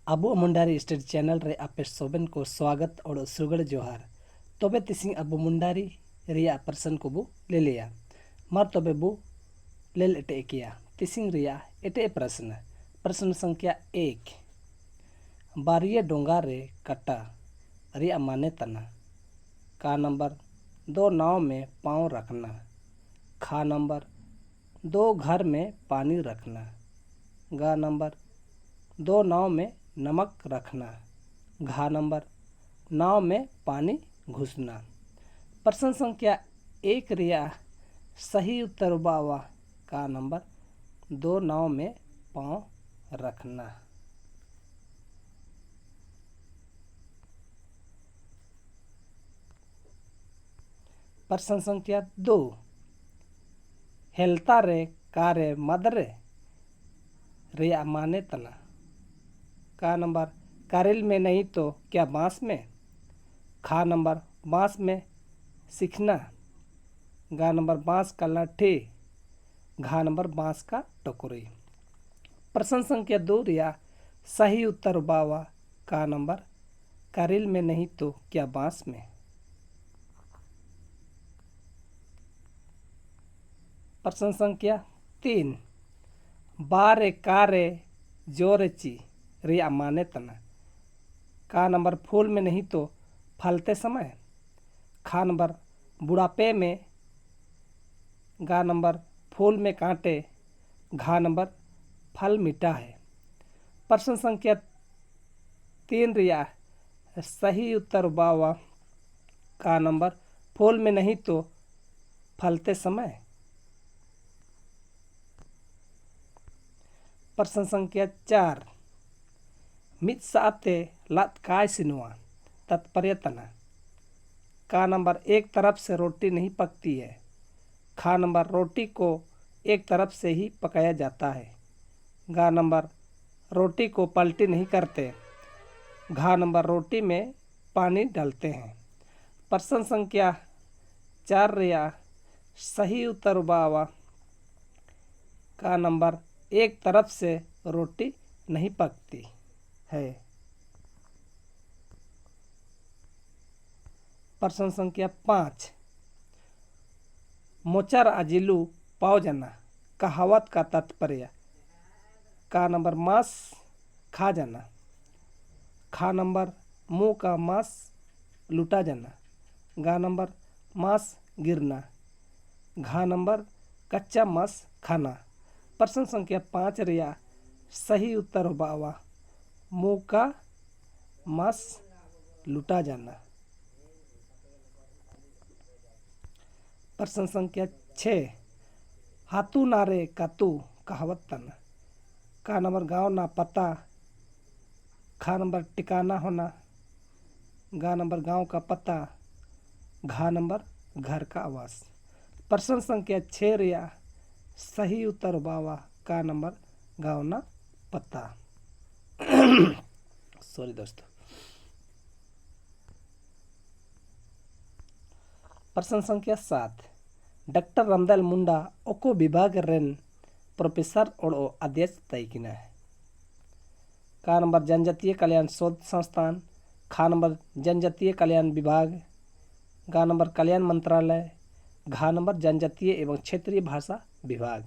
अबो Mundari state channel रे आपे सोबेन को स्वागत और सुगड़ जोहार। तबे तिसिंग अबो मुंडारी रिया प्रश्न को बु ले लिया मार तबे बु ले एटे किया तिसिंग रिया एटे प्रश्न संख्या 1 बारिये डोंगा रे कटा रिया माने तना का नंबर 2 नाव में पाँव रखना, खा नंबर 2 घर में पानी रखना, गा नंबर 2 नाव में नमक रखना, घा नंबर नाव में पानी घुसना। प्रश्न संख्या 1 रिया सही उत्तर बावा का नंबर 2 नाव में पाँव रखना। प्रश्न संख्या 2 हेलता रे कारे मदरे रिया माने तना का नंबर कारिल में नहीं तो क्या बांस में, खा नंबर बांस में सीखना, गा नंबर बांस का लाठी, घा नंबर बांस का टोकरी। प्रश्न संख्या 2 रिया सही उत्तर बावा का नंबर कारिल में नहीं तो क्या बांस में। प्रश्न संख्या 3 बारे कारे जोरची रिया माने तना का नंबर फूल में नहीं तो फलते समय, खा नंबर बुढ़ापे में, गा नंबर फूल में कांटे, घा नंबर फल मीठा है। प्रश्न संख्या 3 रिया सही उत्तर बावा का नंबर फूल में नहीं तो फलते समय। प्रश्न संख्या 4 मित साते लत काय सिनुआ तात्पर्य तना का नंबर एक तरफ से रोटी नहीं पकती है, खा नंबर रोटी को एक तरफ से ही पकाया जाता है, गा नंबर रोटी को पलटी नहीं करते, घा नंबर रोटी में पानी डालते हैं। प्रश्न संख्या 4 रिया सही उत्तर बावा का नंबर एक तरफ से रोटी नहीं पकती है। प्रश्न संख्या 5 मोचर आजिलू पाव जाना कहावत का तात्पर्य का नंबर मांस खा जाना, खा नंबर मुंह का मांस लूटा जाना, गा नंबर मांस गिरना, घा नंबर कच्चा मांस खाना। प्रश्न संख्या 5 रिया सही उत्तर बावा मुंह का मांस लूटा जाना। प्रश्न संख्या 6 हाथू नारे कातू कहावत तना का नंबर गांव ना पता, खा नंबर टिकाना होना, गा नंबर गांव का पता, घा नंबर घर का आवास। प्रश्न संख्या 6 रिया सही उत्तर बावा का नंबर गांव ना पता। सॉरी दोस्तों। प्रश्न संख्या 7 डॉक्टर रामदयाल मुंडा ओको विभाग रेन प्रोफेसर और अध्यक्ष तयकिना है का नंबर जनजातीय कल्याण शोध संस्थान, खा नंबर जनजातीय कल्याण विभाग, गा नंबर कल्याण मंत्रालय, घा नंबर जनजातीय एवं क्षेत्रीय भाषा विभाग।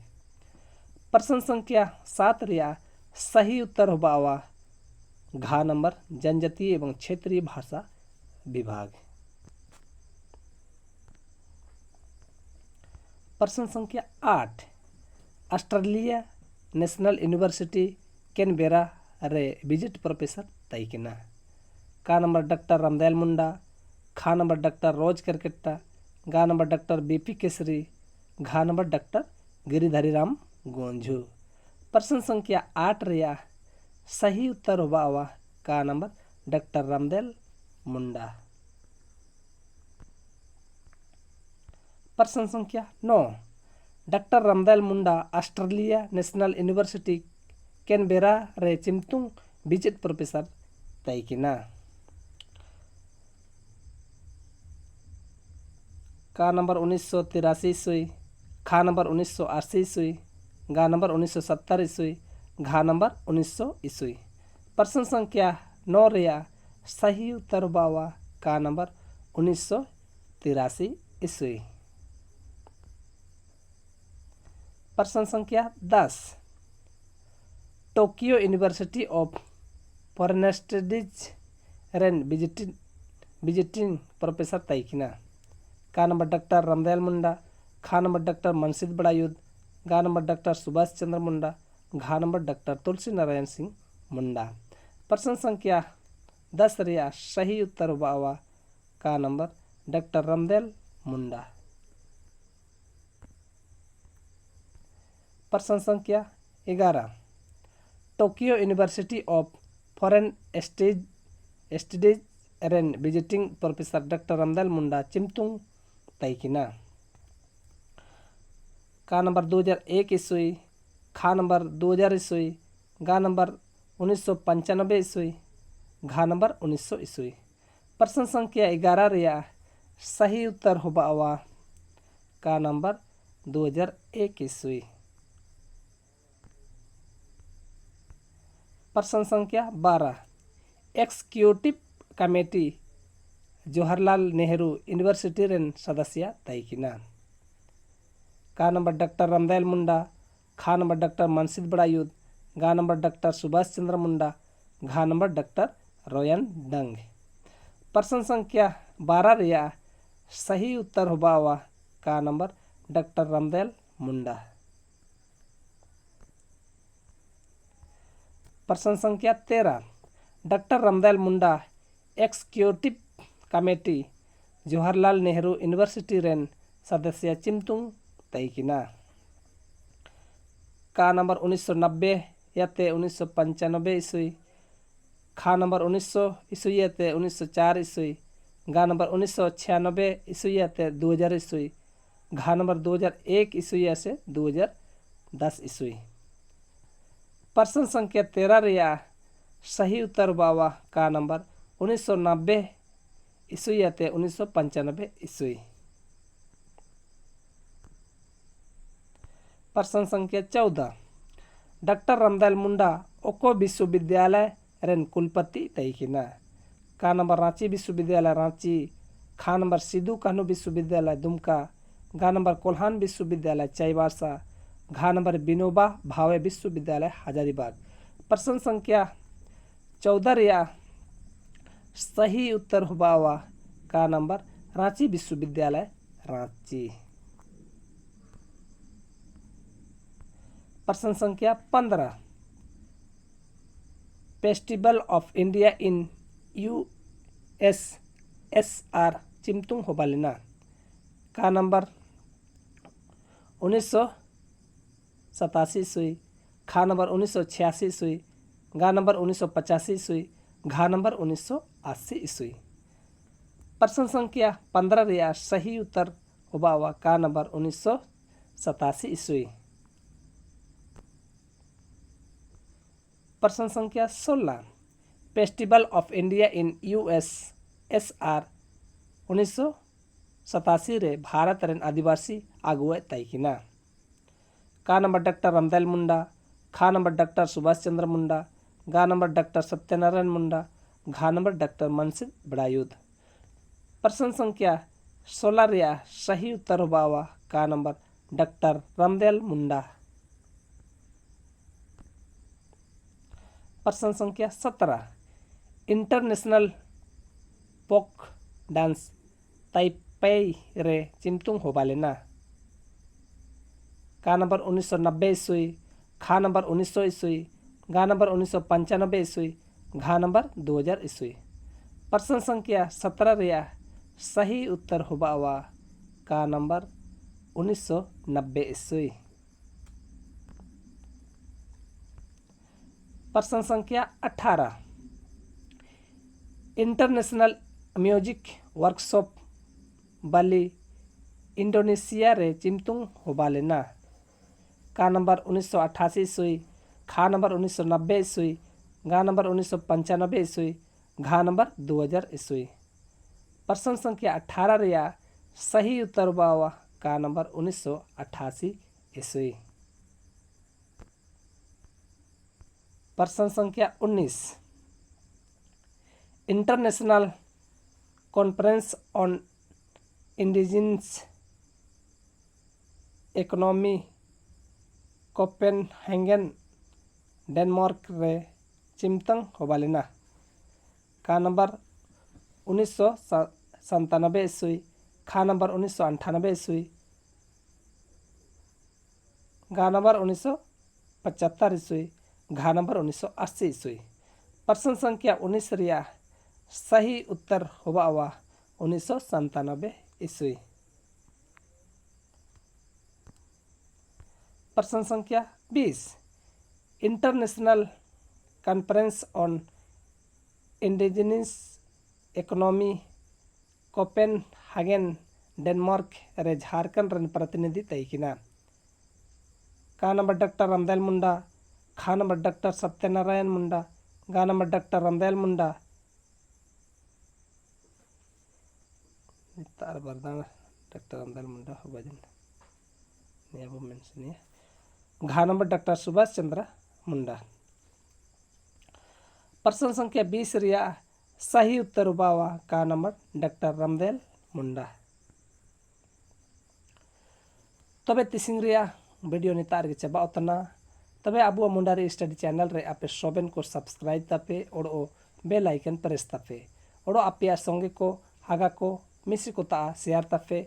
प्रश्न संख्या 7 रिया सही उत्तर बावा घा नंबर जनजातीय एवं क्षेत्रीय भाषा विभाग। प्रश्न संख्या 8 ऑस्ट्रेलिया नेशनल यूनिवर्सिटी कैनबेरा रे विजिट प्रोफेसर तयकिना का नंबर डॉक्टर रामदयाल मुंडा, खा नंबर डॉक्टर रोज करकेट्टा, गा नंबर डॉक्टर बीपी केसरी, घा नंबर डॉक्टर गिरिधारी राम गोंझू। प्रश्न संख्या 8 रिया सही उत्तर बावा का नंबर डॉक्टर रामदयाल मुंडा। प्रश्न संख्या 9 डॉक्टर रामदयाल मुंडा ऑस्ट्रेलिया नेशनल यूनिवर्सिटी कैनबेरा रे चिमतुंग विजिट प्रोफेसर तयकिना का नंबर 1983 ईस्वी, खा नंबर 1980 ईस्वी, गा नंबर 1970 ईस्वी, घा नंबर 1900 ईस्वी। प्रश्न संख्या 9 रिया सही उत्तर बावा का नंबर 1983 ईस्वी। प्रश्न संख्या 10 Tokyo University of Foreign Studies रेन विजिटिंग प्रोफेसर तैकिना। का नंबर डॉक्टर रामदयाल मुंडा, खा नंबर डॉक्टर मनसित बड़ायुध, गा नंबर डॉक्टर सुभाष चंद्र मुंडा, घा नंबर डॉक्टर तुलसी नारायण सिंह मुंडा। प्रश्न संख्या 10 रिया सही उत्तर बावा का नंबर डॉक्टर रामदयाल मुंडा। प्रश्न संख्या 11 Tokyo University of Foreign Studies रेन visiting professor doctor Ramdayal Munda चिमतुंग तैकिना। का नंबर 2001 ईस्वी, खा नंबर 2000 ईस्वी, गा नंबर 1995 ईस्वी, घा नंबर 1900 ईस्वी। प्रश्न संख्या 11 रिया सही उत्तर होबावा का नंबर 2001 ईस्वी। प्रश्न संख्या 12 executive committee Jawaharlal Nehru university रेन सदस्य तैकिना। का नंबर डॉक्टर रामदयाल मुंडा, खा नंबर डॉक्टर मनसित बड़ायुध, गा नंबर डॉक्टर सुभाष चंद्र मुंडा, घा नंबर डॉक्टर रोयन डंग। प्रश्न संख्या 12 रिया सही उत्तर होबावा का नंबर डॉक्टर रामदयाल मुंडा। प्रश्न संख्या 13 doctor Ramdayal Munda executive committee Jawaharlal Nehru university रेन सदस्य चिमतुंग तैकिना। का नंबर 1990 याते 1995 ईस्वी, खा नंबर 1900 ईस्वी याते 1904 ईस्वी, गा नंबर 1996 ईस्वी याते 2000 ईस्वी, घा नंबर 2001 ईस्वी से 2010 ईस्वी। प्रश्न संख्या 13 रिया सही उत्तर बावा का नंबर 1990 ईस्वी याते 1995 ईस्वी। प्रश्न संख्या 14 डॉक्टर रामदयाल मुंडा ओको विश्वविद्यालय रेन कुलपति तैकिना। का नंबर रांची विश्वविद्यालय रांची, खा नंबर सिद्धू कान्हू विश्वविद्यालय दुमका, गा नंबर कोल्हान विश्वविद्यालय चाईबासा, घा नंबर विनोबा भावे विश्वविद्यालय हजारीबाग। प्रश्न संख्या 14 रिया सही उत्तर होबावा का नंबर रांची विश्वविद्यालय रांची। प्रश्न संख्या 15 festival of India in USSR चिमतुंग होबालिना। का नंबर 1987 ईस्वी, खा नंबर 1986 ईस्वी, गा नंबर 1985 ईस्वी, घा नंबर 1980 ईस्वी। प्रश्न संख्या 15 रिया सही उत्तर होबावा का नंबर 1987 ईस्वी। प्रश्न संख्या 16 festival of India in USSR 1987 रे भारत रेन आदिवासी आगुए तैकिना। का नंबर डॉक्टर रामदयाल मुंडा, खा नंबर डॉक्टर सुभाष चंद्र मुंडा, गा नंबर डॉक्टर सत्यनारायण मुंडा, घा नंबर डॉक्टर मनसित बड़ायुध। प्रश्न संख्या 16 रिया सही उत्तर होबावा का नंबर डॉक्टर रामदयाल मुंडा। प्रश्न संख्या 17 इंटरनेशनल फोक डांस ताइपेई रे चिमतुंग होबालेना। का नंबर 1990 ईस्वी, खा नंबर 1900 ईस्वी, गा नंबर 1995 ईस्वी, घा नंबर 2000 ईस्वी। प्रश्न संख्या 17 रिया सही उत्तर होबावा का नंबर 1990 ईस्वी। प्रश्न संख्या 18 international music workshop Bali Indonesia रे चिमतुंग होबालेना। का नंबर 1988 ईस्वी, खा नंबर 1990 ईस्वी, गा नंबर 1995 ईस्वी, घा नंबर 2000 ईस्वी। प्रश्न संख्या 18 रिया सही उत्तर बावा का नंबर 1988 ईस्वी। प्रश्न संख्या 19 international conference on indigenous economy Copenhagen Denmark रे चिमतंग होबालेना। का नंबर 1997 ईस्वी, खा नंबर 1998 ईस्वी, गा नंबर 1975 ईस्वी, घा नंबर 1980 ईस्वी। प्रश्न संख्या 19 रिया सही उत्तर होबा 1997 ईस्वी। प्रश्न संख्या 20 international conference on indigenous economy Copenhagen Denmark रे झारखंड रन प्रतिनिधि तैकिना। का नंबर डॉक्टर रामदयाल मुंडा, खा नंबर डॉक्टर सत्यनारायण मुंडा, गा नंबर डॉक्टर रामदयाल मुंडा, तार बरदान डॉक्टर रामदयाल मुंडा हो बजन ने अब मेंशन घा नंबर डॉक्टर सुभाष चंद्र मुंडा। प्रश्न संख्या 20 रिया सही उत्तर उबावा का नंबर डॉक्टर रामदयाल मुंडा। तबे तिसिंग रिया वीडियो नितार के चबा उतना तबे अबू मुंडारी स्टडी चैनल रे आपे सोबेन को सब्सक्राइब तापे और ओ बेल आइकन प्रेस तापे और आपे संगे को हागा को मिसी को ता शेयर तापे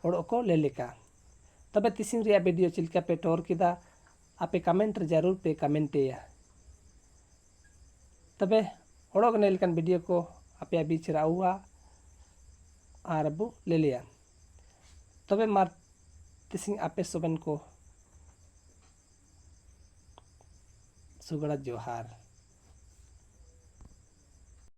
और को ले लेका। तबे तिसिंग रिया वीडियो चिलका पे टोर किदा आपे कमेंट जरूर पे कमेंटेया। तबे ओड़ोग नेलकन वीडियो को आपे बीच राउआ आर अबू ले लिया। तबे मार तिसिंग आपे सोबेन को सुगड़ा जोहार।